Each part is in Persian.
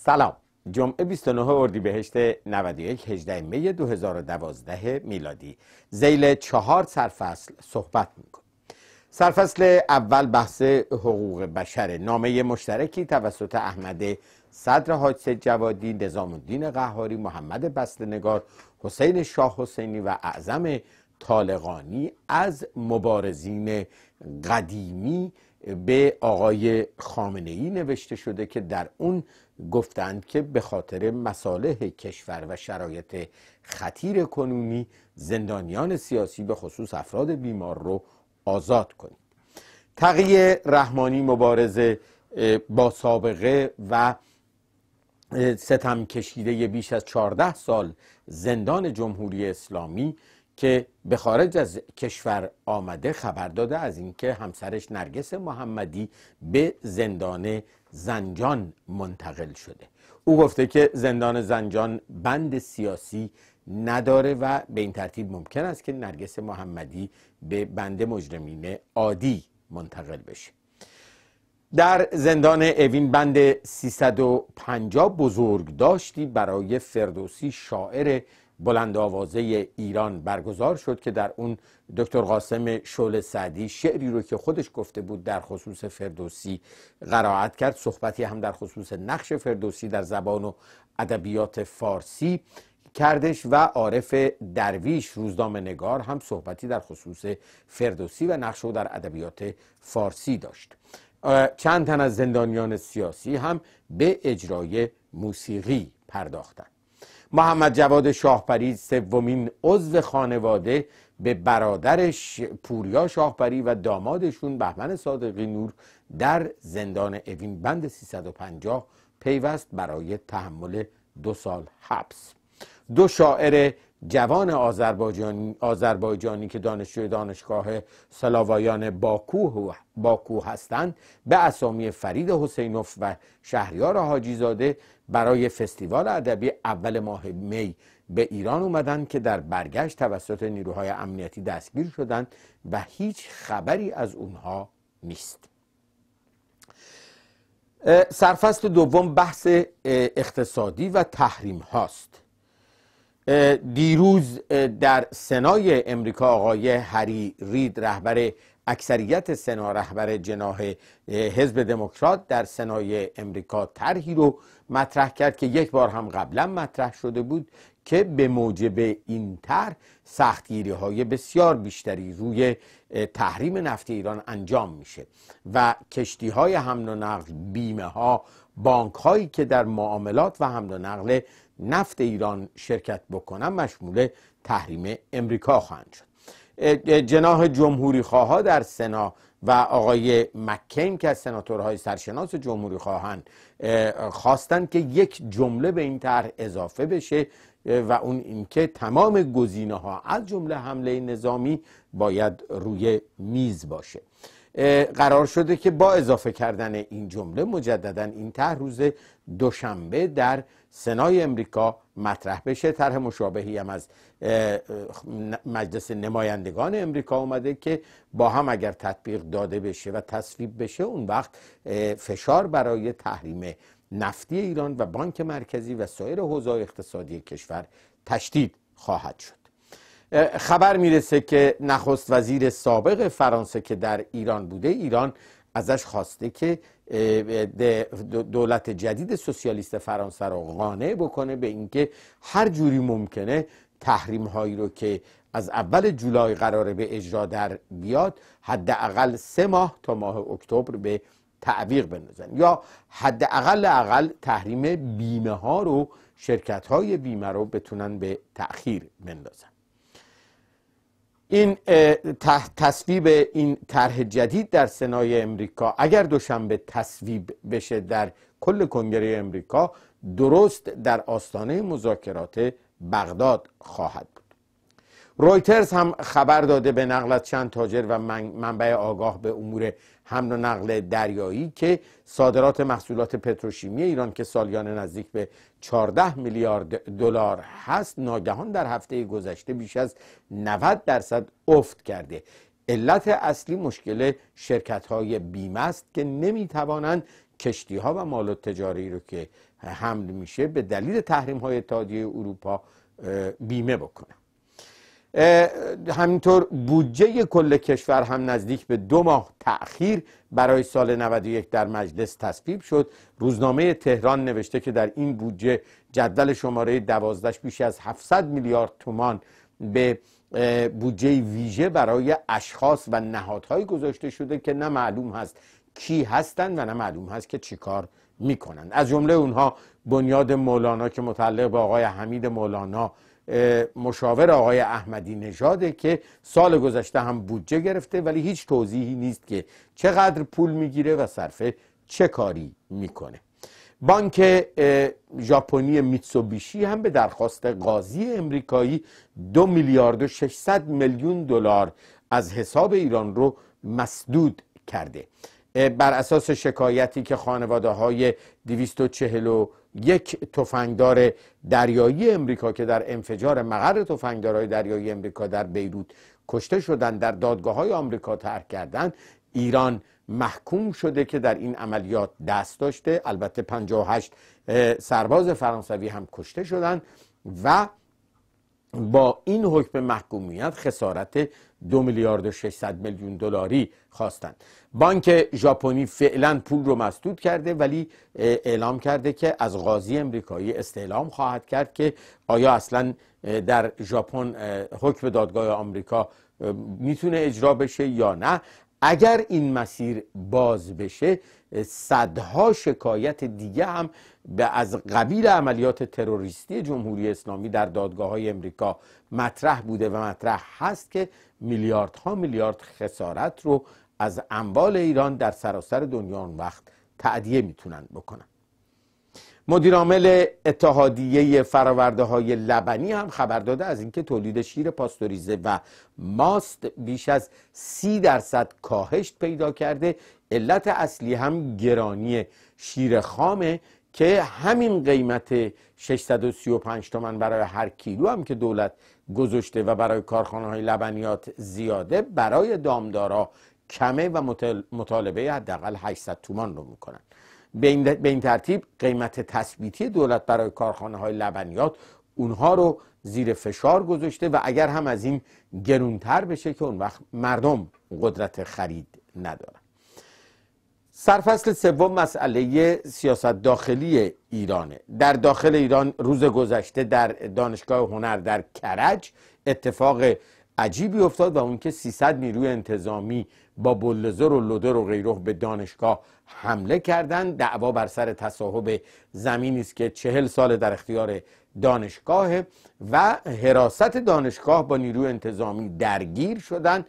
سلام. جمعه 29 اردیبهشت 91 18 می 2012 میلادی ذیل 4 سرفصل صحبت میکنم. سرفصل اول بحث حقوق بشر، نامه مشترکی توسط احمد صدر حاج سید جوادی، نظام الدین قهاری، محمد بسطه‌نگار، حسین شاه حسینی و اعظم طالقانی از مبارزین قدیمی به آقای خامنه‌ای نوشته شده که در اون گفتند که به خاطر مصالح کشور و شرایط خطیر کنونی زندانیان سیاسی به خصوص افراد بیمار رو آزاد کنید. تقی رحمانی، مبارز با سابقه و ستم کشیده بیش از 14 سال زندان جمهوری اسلامی که به خارج از کشور آمده، خبر داده از اینکه همسرش نرگس محمدی به زندان زنجان منتقل شده. او گفته که زندان زنجان بند سیاسی نداره و به این ترتیب ممکن است که نرگس محمدی به بند مجرمین عادی منتقل بشه. در زندان اوین بند 350 بزرگ داشتی برای فردوسی، شاعر بلند آوازه ایران، برگزار شد که در اون دکتر قاسم شعله سعدی شعری رو که خودش گفته بود در خصوص فردوسی قرائت کرد. صحبتی هم در خصوص نقش فردوسی در زبان و ادبیات فارسی کردش و عارف درویش، روزنامه نگار، هم صحبتی در خصوص فردوسی و نقش او در ادبیات فارسی داشت. چند تن از زندانیان سیاسی هم به اجرای موسیقی پرداختند. محمد جواد شاهپری، سومین عضو خانواده، به برادرش پوریا شاهپری و دامادشون بهمن صادقی نور در زندان اوین بند 350 پیوست برای تحمل 2 سال حبس. 2 شاعر جوان آذربایجانی که دانشجوی دانشگاه سلاوایان باکو هستند به اسامی فرید حسینوف و شهریار حاجی زاده برای فستیوال ادبی اول ماه می به ایران اومدند که در برگشت توسط نیروهای امنیتی دستگیر شدند و هیچ خبری از اونها نیست. سرفصل دوم بحث اقتصادی و تحریم هاست. دیروز در سنای امریکا آقای هری رید، رهبر اکثریت سنا، رهبر جناح حزب دموکرات در سنای امریکا، طرحی رو مطرح کرد که یک بار هم قبلا مطرح شده بود که به موجب این طرح سختگیری‌های بسیار بیشتری روی تحریم نفت ایران انجام میشه و کشتی‌های حمل و نقل، بیمه‌ها، بانک‌هایی که در معاملات و حمل و نقل نفت ایران شرکت بکنن مشمول تحریم امریکا خواهند شد. جناح جمهوری خواه در سنا و آقای مکین که از سناتورهای سرشناس جمهوری خواهند خواستند که یک جمله به این طرح اضافه بشه و اون اینکه تمام گزینه‌ها از جمله حمله نظامی باید روی میز باشه. قرار شده که با اضافه کردن این جمله مجددا این طرح روز دوشنبه در سنای امریکا مطرح بشه. طرح مشابهی هم از مجلس نمایندگان امریکا اومده که با هم اگر تطبیق داده بشه و تصویب بشه، اون وقت فشار برای تحریم نفتی ایران و بانک مرکزی و سایر حوزه‌های اقتصادی کشور تشدید خواهد شد. خبر میرسه که نخست وزیر سابق فرانسه که در ایران بوده، ایران ازش خواسته که دولت جدید سوسیالیست فرانسه رو قانع بکنه به اینکه هر جوری ممکنه تحریم هایی رو که از اول جولای قراره به اجرا در بیاد حداقل 3 ماه تا ماه اکتبر به تعویق بندازن، یا حداقل تحریم بیمه ها رو، شرکت های بیمه رو بتونن به تأخیر بندازن. این تصویب این طرح جدید در سنای امریکا اگر دوشنبه تصویب بشه در کل کنگره امریکا، درست در آستانه مذاکرات بغداد خواهد بود. رویترز هم خبر داده به نقل از چند تاجر و منبع آگاه به امور حمل و نقل دریایی که صادرات محصولات پتروشیمی ایران که سالیانه نزدیک به 14 میلیارد دلار هست، ناگهان در هفته گذشته بیش از 90% افت کرده. علت اصلی مشکل شرکت‌های بیمه است که نمی‌توانند کشتی ها و مالات تجاری رو که حمل میشه به دلیل تحریم های اتحادیه اروپا بیمه بکنن. همینطور بودجه کل کشور هم نزدیک به 2 ماه تأخیر برای سال 91 در مجلس تصویب شد. روزنامه تهران نوشته که در این بودجه جدول شماره 12 بیش از 700 میلیارد تومان به بودجه ویژه برای اشخاص و نهادهای گذاشته شده که نه معلوم هست کی هستند و نه معلوم هست که چی کار میکنند. از جمله اونها بنیاد مولانا که متعلق به آقای حمید مولانا مشاور آقای احمدی نژاده که سال گذشته هم بودجه گرفته ولی هیچ توضیحی نیست که چقدر پول میگیره و صرف چه کاری میکنه. بانک ژاپنی میتسوبیشی هم به درخواست قاضی امریکایی 2 میلیارد و 600 میلیون دلار از حساب ایران رو مسدود کرده. بر اساس شکایتی که خانواده های 241 تفنگدار دریایی امریکا که در انفجار مقر تفنگدارهای دریایی امریکا در بیروت کشته شدند در دادگاه‌های آمریکا طرح کردند، ایران محکوم شده که در این عملیات دست داشته. البته 58 سرباز فرانسوی هم کشته شدند و با این حکم محکومیت خسارت 2 میلیارد و 600 میلیون دلاری خواستند. بانک ژاپنی فعلا پول رو مسدود کرده ولی اعلام کرده که از قاضی امریکایی استعلام خواهد کرد که آیا اصلا در ژاپن حکم دادگاه آمریکا میتونه اجرا بشه یا نه. اگر این مسیر باز بشه صدها شکایت دیگه هم از قبیل عملیات تروریستی جمهوری اسلامی در دادگاه‌های امریکا مطرح بوده و مطرح هست که میلیاردها میلیارد خسارت رو از اموال ایران در سراسر دنیا اون وقت تأدیه میتونن بکنن. مدیرعامل اتحادیه فرآورده‌های لبنی هم خبر داده از اینکه تولید شیر پاستوریزه و ماست بیش از 30% کاهش پیدا کرده. علت اصلی هم گرانی شیر خامه که همین قیمت 635 تومان برای هر کیلو هم که دولت گذاشته و برای کارخانه‌های لبنیات زیاده، برای دامدارا کمه و مطالبه حداقل 800 تومان رو میکنن. به این ترتیب قیمت تثبیتی دولت برای کارخانه‌های لبنیات اونها رو زیر فشار گذاشته و اگر هم از این گرونتر بشه که اون وقت مردم قدرت خرید ندارن. سرفصل سوم مسئله سیاست داخلی ایرانه. در داخل ایران روز گذشته در دانشگاه هنر در کرج اتفاق عجیبی افتاد و اون که 300 نیروی انتظامی با بلدوزر و لودر و غیره به دانشگاه حمله کردند. دعوا بر سر تصاحب زمینی است که 40 سال در اختیار دانشگاه و حراست دانشگاه با نیروی انتظامی درگیر شدند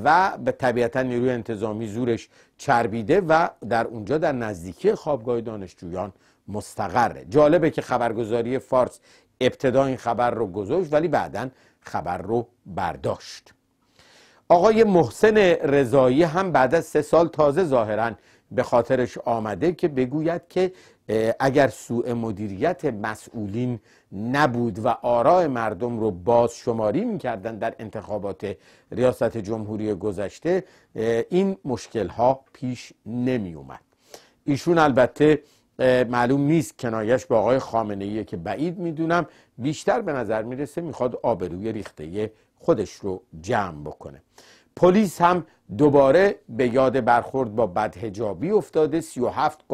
و به طبیعتا نیروی انتظامی زورش چربیده و در اونجا در نزدیکی خوابگاه دانشجویان مستقره. جالبه که خبرگزاری فارس ابتدا این خبر رو گذاشت ولی بعداً خبر رو برداشت. آقای محسن رضایی هم بعد از 3 سال تازه ظاهراً به خاطرش آمده که بگوید که اگر سوء مدیریت مسئولین نبود و آراء مردم رو باز شماری می‌کردن در انتخابات ریاست جمهوری گذشته این مشکل‌ها پیش نمی اومد. ایشون البته معلوم نیست کنایش به آقای خامنه‌ای که بعید میدونم، بیشتر به نظر میرسه میخواد آبروی ریخته خودش رو جمع بکنه. پلیس هم دوباره به یاد برخورد با بدحجابی افتاده. 37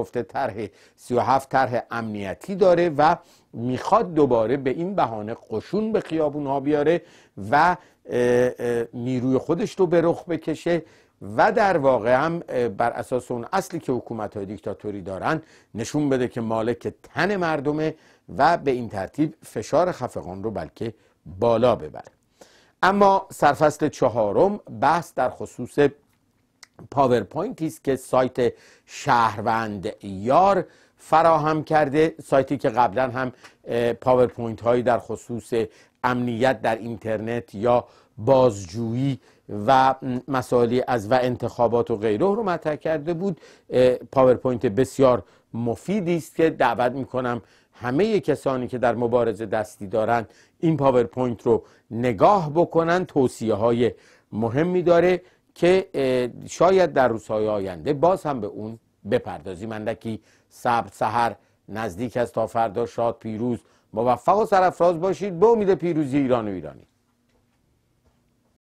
طرح امنیتی داره و میخواد دوباره به این بهانه قشون به خیابون‌ها بیاره و نیروی خودش رو به رخ بکشه و در واقع هم بر اساس اون اصلی که حکومت‌های دیکتاتوری دارن نشون بده که مالک تن مردمه و به این ترتیب فشار خفقان رو بلکه بالا ببره. اما سرفصل چهارم بحث در خصوص پاورپوینتی است که سایت شهروند یار فراهم کرده، سایتی که قبلا هم پاورپوینت هایی در خصوص امنیت در اینترنت یا بازجویی و مسائلی و انتخابات و غیره رو مطرح کرده بود. پاورپوینت بسیار مفیدی است که دعوت میکنم همه کسانی که در مبارزه دستی دارن این پاورپوینت رو نگاه بکنن. توصیه های مهمی داره که شاید در روزهای آینده باز هم به اون بپردازیم. اندکی صبر سحر نزدیک است تا فردا شاد پیروز موفق و سرافراز باشید به امید پیروزی ایران و ایرانی.